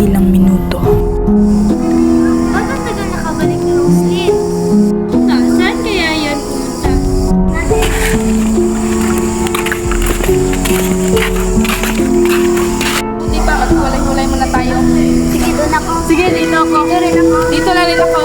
ilang minuto. Ba't ang tagal nakabalik ni Roslyn? Saan kaya yan pumunta? Hindi pa, maghiwalay-hulay muna tayo. Sige, doon ako. Sige, dito ako. Dito rin ako. Dito na rin ako.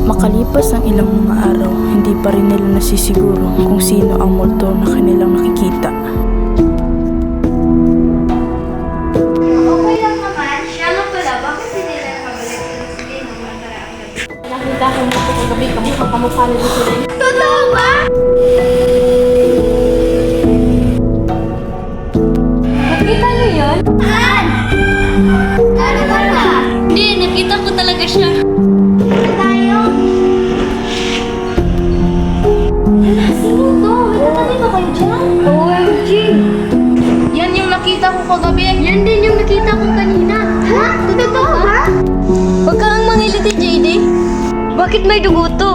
Makalipas ang ilang mga araw, hindi pa rin nila nasisiguro kung sino ang multo na kanilang nakikita. Okay lang naman. Siya nga pala, bakit hindi na nakabalik si Roslyn ng mga karaang gabi? Nakita ko mo kagabi, kamukha ni Roslyn. Totoo ba? Nakita niyo yun? Saan? Ano ba na? Hindi, nakita ko talaga siya. Tayo? Sino to? May ba kayo dyan? OMG! Yan yung nakita ko kagabi. Yan din yung nakita ko kanina. Ha? Totoo ba? Huwag kang mangiliti, JD. Bakit may dugo to?